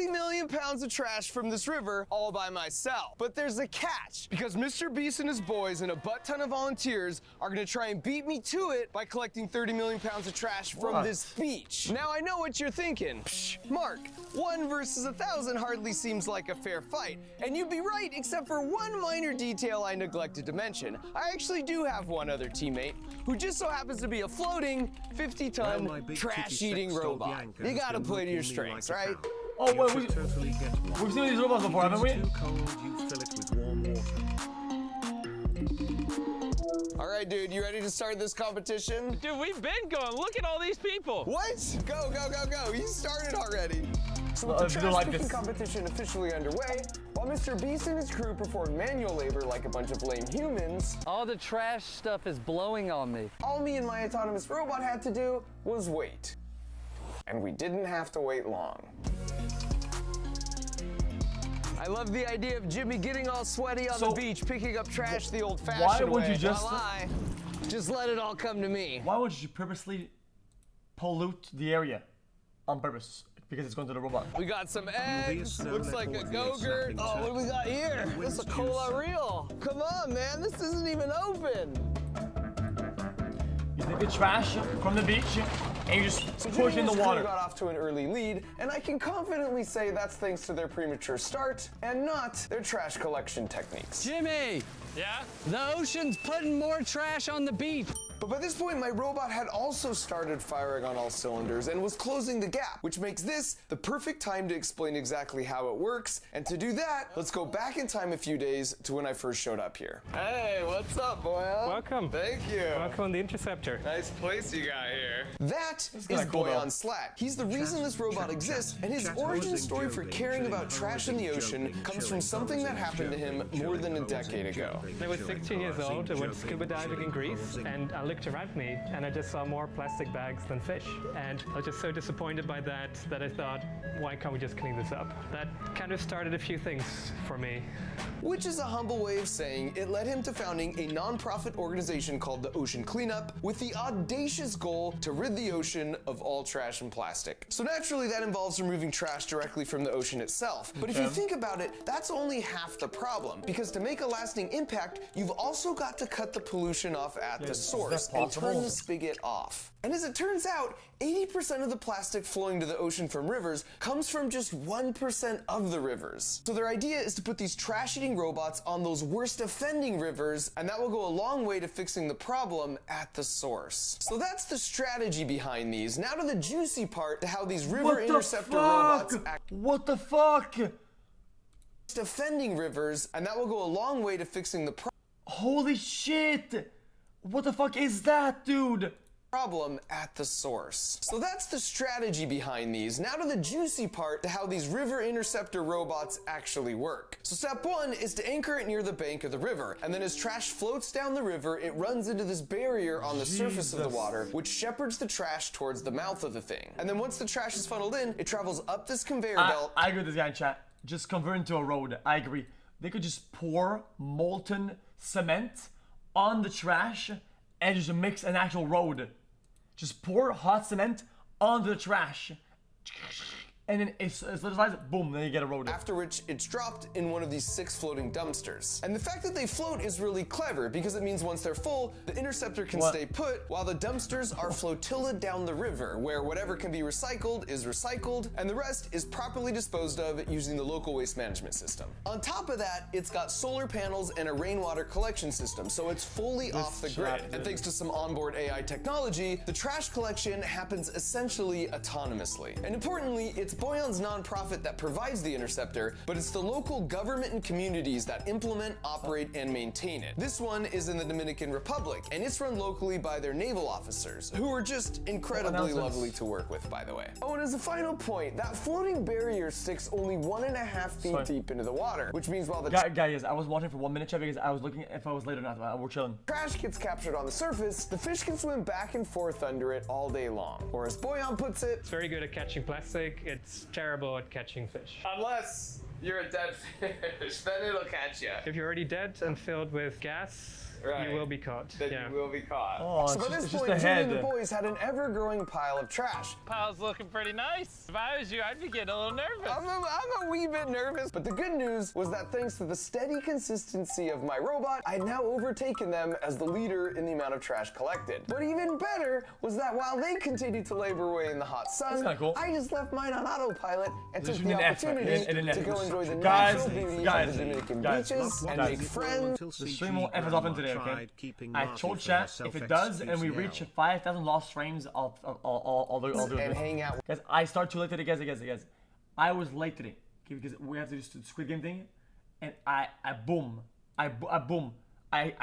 30 million pounds of trash from this river all by myself. But there's a catch, because Mr. Beast and his boys and a butt ton of volunteers are gonna try and beat me to it by collecting 30 million pounds of trash from this beach. Now I know what you're thinking. Psh, Mark, 1 versus 1,000 hardly seems like a fair fight. And you'd be right, except for one minor detail I neglected to mention. I actually do have one other teammate who just so happens to be a floating 50-ton trash-eating robot. You gotta play to your strengths, right? Oh, wait, we've seen these robots before, haven't we? All right, dude, you ready to start this competition? Dude, we've been going. Look at all these people. What? Go, go, go, go. You started already. So with the trash picking competition officially underway, while Mr. Beast and his crew performed manual labor like a bunch of lame humans, all the trash stuff is blowing on me. All me and my autonomous robot had to do was wait. And we didn't have to wait long. I love the idea of Jimmy getting all sweaty on the beach, picking up trash the old-fashioned way. Why would you just... just let it all come to me. Why would you purposely pollute the area on purpose? Because it's going to the robot. We got some eggs, looks like a Go-Gurt. Oh, what do we got here? This is a Cola Real. Come on, man, this isn't even open. You take the trash from the beach and you just push in the water. Got off to an early lead, and I can confidently say that's thanks to their premature start and not their trash collection techniques. Jimmy! Yeah? The ocean's putting more trash on the beach. But by this point, my robot had also started firing on all cylinders and was closing the gap, which makes this the perfect time to explain exactly how it works. And to do that, let's go back in time a few days to when I first showed up here. Hey, what's up, Boyan? Welcome. Thank you. Welcome on the Interceptor. Nice place you got here. That is Boyan Slat. He's the reason this robot exists, and his origin story for caring about trash in the ocean comes from something that happened to him more than a decade ago. I was 16 years old. I went scuba diving in Greece, and I looked around me and I just saw more plastic bags than fish. And I was just so disappointed by that I thought, why can't we just clean this up? That kind of started a few things for me. Which is a humble way of saying it led him to founding a non-profit organization called the Ocean Cleanup with the audacious goal to rid the ocean of all trash and plastic. So naturally that involves removing trash directly from the ocean itself. But if you think about it, that's only half the problem. Because to make a lasting impact, you've also got to cut the pollution off at the source and turn the spigot off. And as it turns out, 80% of the plastic flowing to the ocean from rivers comes from just 1% of the rivers. So their idea is to put these trash-eating robots on those worst offending rivers, and that will go a long way to fixing the problem at the source. So that's the strategy behind these. Now to the juicy part, to how these river interceptor robots What the fuck? Offending rivers, and that will go a long way to fixing the Holy shit! What the fuck is that, dude? Problem at the source. So that's the strategy behind these. Now to the juicy part, to how these river interceptor robots actually work. So step 1 is to anchor it near the bank of the river, and then as trash floats down the river, it runs into this barrier on the surface of the water, which shepherds the trash towards the mouth of the thing. And then once the trash is funneled in, it travels up this conveyor belt. I agree with this guy in chat. Just convert into a road. I agree. They could just pour molten cement on the trash and just mix an actual road. Just pour hot cement onto the trash. And then it solidifies, boom, then you get a road. After which it's dropped in one of these 6 floating dumpsters. And the fact that they float is really clever because it means once they're full, the interceptor can stay put while the dumpsters are flotiled down the river, where whatever can be recycled is recycled and the rest is properly disposed of using the local waste management system. On top of that, it's got solar panels and a rainwater collection system, so it's fully off the grid. And thanks to some onboard AI technology, the trash collection happens essentially autonomously. And importantly, it's Boyan's nonprofit that provides the interceptor, but it's the local government and communities that implement, operate, and maintain it. This one is in the Dominican Republic, and it's run locally by their naval officers, who are just incredibly lovely to work with, by the way. Oh, and as a final point, that floating barrier sticks only 1.5 feet deep into the water, which means while the guys, I was watching for 1 minute, chat, because I was looking if I was late or not. We're chilling. Trash gets captured on the surface, the fish can swim back and forth under it all day long. Or as Boyan puts it, it's very good at catching plastic. It's terrible at catching fish. Unless you're a dead fish, then it'll catch you. If you're already dead and filled with gas, Right. You will be caught. That yeah. you will be caught. Oh, So by this it's just point, a Jimmy and the head. boys had an ever-growing pile of trash. Pile's looking pretty nice. If I was you, I'd be getting a little nervous. I'm a wee bit nervous, but the good news was that thanks to the steady consistency of my robot, I had now overtaken them as the leader in the amount of trash collected. But even better was that while they continued to labor away in the hot sun, kinda cool. I just left mine on autopilot and took There's the an F, opportunity and an F. to go enjoy the Guys, natural beauty guys, of the Dominican guys, beaches and guys. make friends. The stream will F us off in today, okay? I told chat, if it does and we reach 5,000 lost frames, I'll do And it. hang out. Guys, I start too late today, guys. I was late today, okay, because we have to do the Squid Game thing, and I boom. I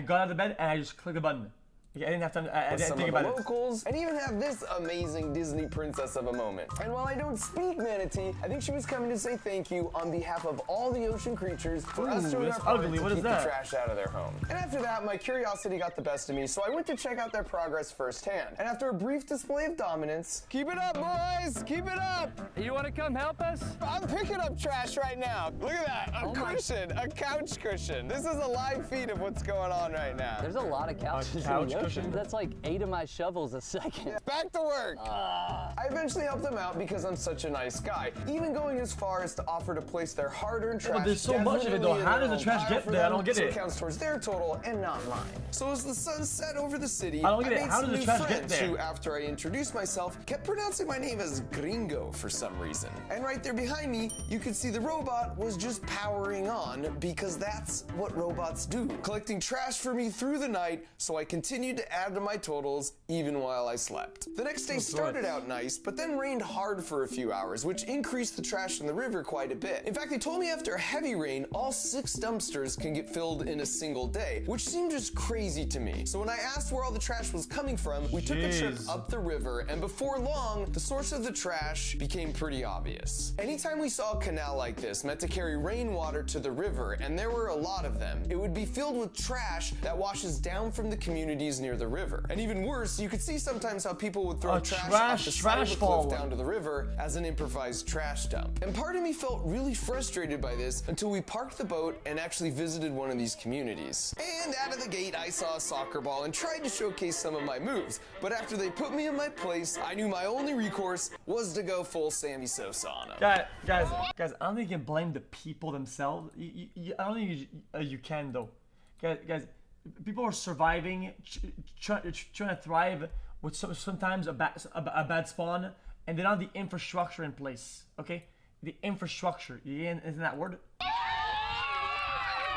got out of bed and I just clicked the button. Okay, I didn't have time. I didn't Some think of the about it. locals, and even have this amazing Disney princess of a moment. And while I don't speak manatee, I think she was coming to say thank you on behalf of all the ocean creatures for us doing our that's part ugly. to What is keep the that? trash out of their home. And after that, my curiosity got the best of me, so I went to check out their progress firsthand. And after a brief display of dominance, keep it up, boys, keep it up. You want to come help us? I'm picking up trash right now. Look at that, a Oh my- cushion, a couch cushion. This is a live feed of what's going on right now. There's a lot of couches couch in the ocean. cushion? That's like 8 of my shovels a second. Back to work. I eventually helped them out because I'm such a nice guy, even going as far as to offer to place their hard-earned trash. But there's so much of it, though. definitely in How their does the own trash pile get for there? I them, don't get so it. it counts towards their total and not mine. So as the sun set over the city, I don't get it. made How some does the new trash get friends there? who, after I introduced myself, kept pronouncing my name as Gringo for some reason. And right there behind me, you could see the robot was just powering on because that's what robots do, collecting trash for me through the night, so I continued to add to my totals even while I slept. The next day started out nice, but then rained hard for a few hours, which increased the trash in the river quite a bit. In fact, they told me after a heavy rain, all 6 dumpsters can get filled in a single day, which seemed just crazy to me. So when I asked where all the trash was coming from, we took a trip Jeez. up the river, and before long, the source of the trash became pretty obvious. Anytime we saw a canal like this meant to carry rainwater to the river, and there were a lot of them, it would be filled with trash that washes down from the communities near the river. And even worse, you could see sometimes how people would throw A trash trash- off the side of trash the cliff fall. down to the river as an improvised trash dump. And part of me felt really frustrated by this until we parked the boat and actually visited one of these communities. And out of the gate, I saw a soccer ball and tried to showcase some of my moves. But after they put me in my place, I knew my only recourse was to go full Sammy Sosa on them. Guys, I don't think you can blame the people themselves. I don't think you can, though. Guys, people are surviving, trying to thrive with sometimes a bad spawn, and they don't have the infrastructure in place, okay? The infrastructure, isn't that word?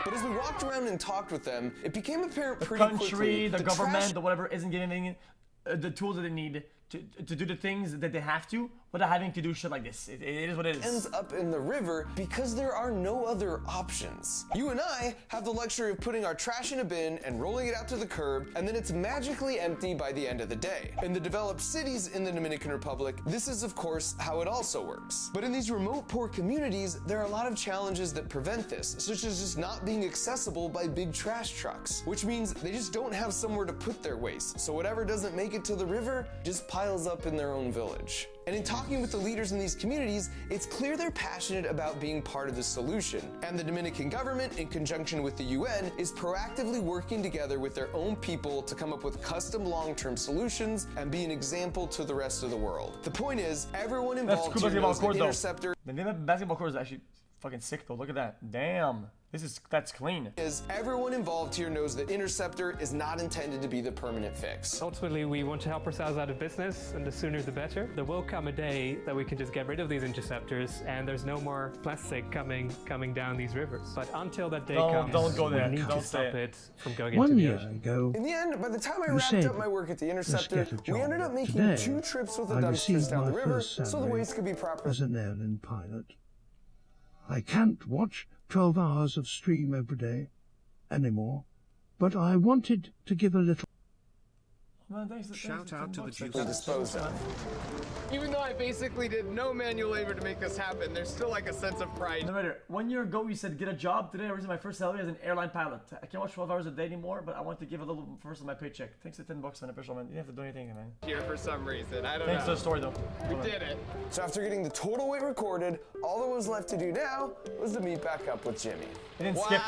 But as we walked around and talked with them, it became apparent The pretty country, quickly the that government, trash the whatever isn't giving the tools that they need to do the things that they have to without having to do shit like this. It is what it is. ends up in the river because there are no other options. You and I have the luxury of putting our trash in a bin and rolling it out to the curb, and then it's magically empty by the end of the day. In the developed cities in the Dominican Republic, this is of course how it also works. But in these remote poor communities, there are a lot of challenges that prevent this, such as just not being accessible by big trash trucks, which means they just don't have somewhere to put their waste. So whatever doesn't make it to the river just piles up in their own village. And in talking with the leaders in these communities, it's clear they're passionate about being part of the solution. And the Dominican government, in conjunction with the UN, is proactively working together with their own people to come up with custom long-term solutions and be an example to the rest of the world. The point is, everyone That's involved cool here knows basketball the court, though. Interceptor The name of basketball court is actually fucking sick, though. Look at that. Damn. That's clean. everyone involved here knows that Interceptor is not intended to be the permanent fix. Ultimately, we want to help ourselves out of business, and the sooner the better. There will come a day that we can just get rid of these interceptors, and there's no more plastic coming down these rivers. But until that day comes, don't go there. we need Don't to stop say it from going into 1 the year ocean. ago, In the end, by the time I You wrapped said, up my work at the Interceptor, "Let's get a we job." ended up making Today, 2 trips with the I dumpsters received down the my river first so the salary waste could be properly as an airline pilot. I can't watch 12 hours of stream every day anymore, but I wanted to give a little Well, thanks, Shout thanks, out to the $10. juice. Disposed of. Even though I basically did no manual labor to make this happen, there's still like a sense of pride. No matter. 1 year ago, you said get a job. Today, I received my first salary as an airline pilot. I can't work 12 hours a day anymore, but I want to give a little first of my paycheck. Thanks to $10 on official, man. You didn't have to do anything, man. Here for some reason. I don't Thanks to know. the story, though. We did it. So after getting the total weight recorded, all that was left to do now was to meet back up with Jimmy. He didn't Wow, skip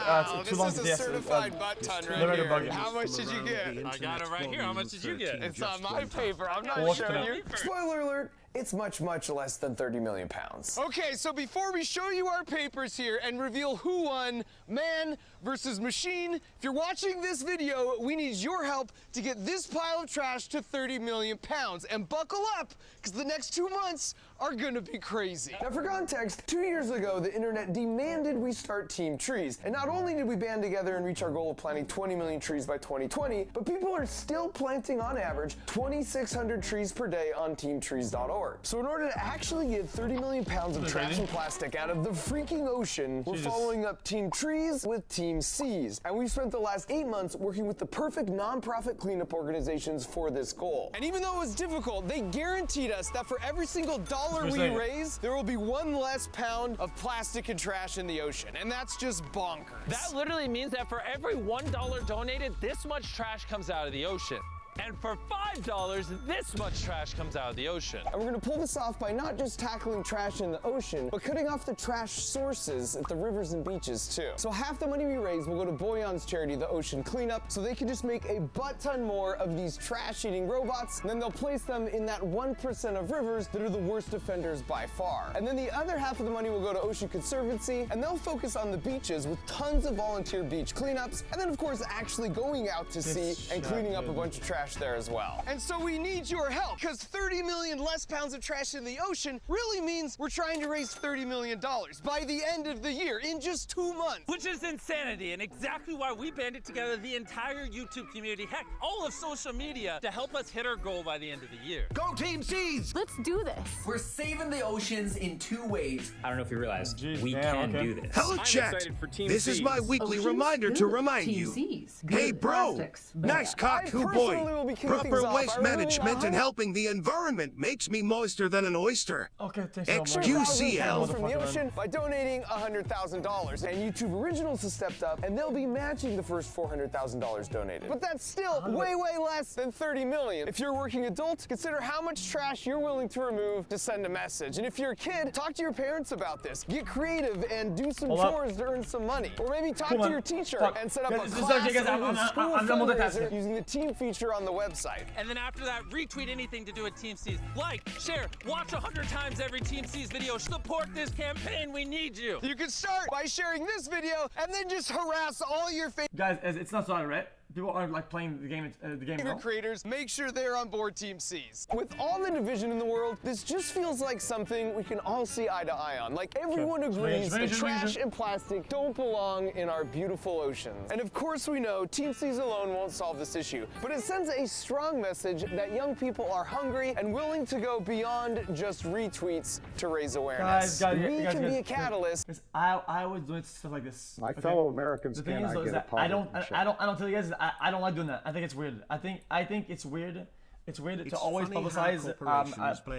too long this to is a yes, certified butt ton right Limited here. buggy. How much did you get? I got it right here. How much did you get? It's on my paper. I'm not What's showing that? you. Spoiler alert, it's much, much less than 30 million pounds. Okay, so before we show you our papers here and reveal who won, man versus machine, if you're watching this video, we need your help to get this pile of trash to 30 million pounds. And buckle up, because the next 2 months are gonna be crazy. Now for context, 2 years ago, the internet demanded we start Team Trees. And not only did we band together and reach our goal of planting 20 million trees by 2020, but people are still planting on average 2,600 trees per day on teamtrees.org. So in order to actually get 30 million pounds of trash and plastic out of the freaking ocean, we're Jesus. following up Team Trees with Team Seas. And we've spent the last 8 months working with the perfect nonprofit cleanup organizations for this goal. And even though it was difficult, they guaranteed us that for every single dollar we saying. raise, there will be 1 less pound of plastic and trash in the ocean. And that's just bonkers. That literally means that for every $1 donated, this much trash comes out of the ocean. And for $5, this much trash comes out of the ocean. And we're gonna pull this off by not just tackling trash in the ocean, but cutting off the trash sources at the rivers and beaches too. So half the money we raise will go to Boyan's charity, the Ocean Cleanup, so they can just make a butt ton more of these trash-eating robots, and then they'll place them in that 1% of rivers that are the worst offenders by far. And then the other half of the money will go to Ocean Conservancy, and they'll focus on the beaches with tons of volunteer beach cleanups, and then of course actually going out to sea and cleaning up a bunch of trash there as well. And so we need your help, because 30 million less pounds of trash in the ocean really means we're trying to raise $30 million by the end of the year, in just 2 months. Which is insanity, and exactly why we banded together the entire YouTube community, heck, all of social media, to help us hit our goal by the end of the year. Go Team Seas! Let's do this. We're saving the oceans in 2 ways. I don't know if you realize, Jeez, we damn, can okay. do this. Hello, I'm chat. excited for Team This is my Seas. weekly Oceans reminder to good. remind Team you. Seas. Hey, Good. bro. Plastics Nice bad. cock, I who personally boy. will be kicking things Proper off. waste I really- management and helping the environment makes me moister than an oyster. Okay, thanks so much. XQC pounds from the Motherfucker, man. ocean by donating $100,000. And YouTube Originals has stepped up, and they'll be matching the first $400,000 donated. But that's still way, way less than 30 million. If you're a working adult, consider how much trash you're willing to remove to send a message. And if you're a kid, talk to your parents about this. Get creative and do some Hold up. chores to earn some money. Or maybe talk Cool, to man. your teacher Fuck. and set up Guys, a this is class okay, guys. or even I'm school multitasking. fundraiser using the team feature on the website. And then after that, retweet anything to do with Team Seas. Like, share, watch 100 times every Team Seas video. Support this campaign. We need you. You can start by sharing this video and then just harass all your Guys, it's not starting, right? People aren't like playing the game. favorite No? creators. Make sure they're on board Team Seas. With all the division in the world, this just feels like something we can all see eye to eye on. Like everyone agrees that trash and plastic don't belong in our beautiful oceans. And of course we know Team Seas alone won't solve this issue, but it sends a strong message that young people are hungry and willing to go beyond just retweets to raise awareness. Guys, we can be a catalyst. Because I always do stuff like this. My fellow Americans The thing cannot is, though, is get a that part I don't, of the I don't tell you guys. I don't like doing that. I think it's weird. I think it's weird. It's weird to always publicize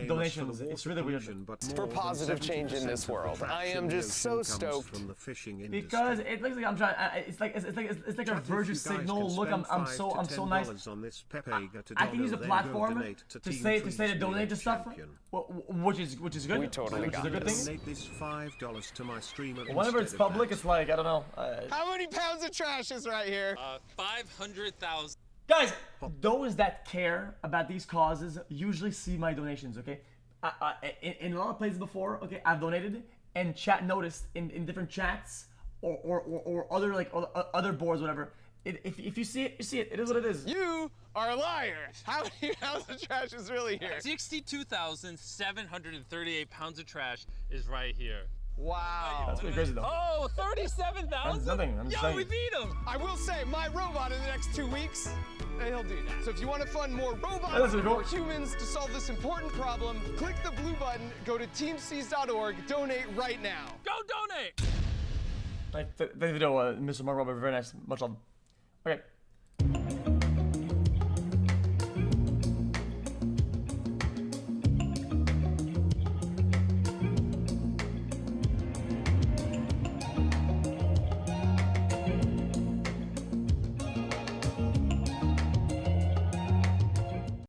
donations. It's really weird. For positive change in this world. I am just so stoked. Because it looks like I'm trying. It's like a virtue signal. Look, I'm so nice. I can use a platform to say to donate to stuff, which is good. We totally got a good this. thing. This $5 to my streamer. Whenever it's public, it's like I don't know. How many pounds of trash is right here? 500,000. Guys, those that care about these causes usually see my donations, okay? In a lot of places before, okay, I've donated, and chat noticed in different chats or other like other boards, whatever. If you see it, you see it. It is what it is. You are a liar. How many pounds of trash is really here? 62,738 pounds of trash is right here. Wow. That's pretty crazy though. Oh, 37,000? That's nothing. I'm just Yo, saying. we beat him. I will say, my robot in the next 2 weeks, he'll do that. So if you want to fund more that's robots pretty cool. or humans to solve this important problem, click the blue button, go to teamseas.org, donate right now. Go donate. Like the video, Mr. Mark Robert, very nice. Much love. Okay.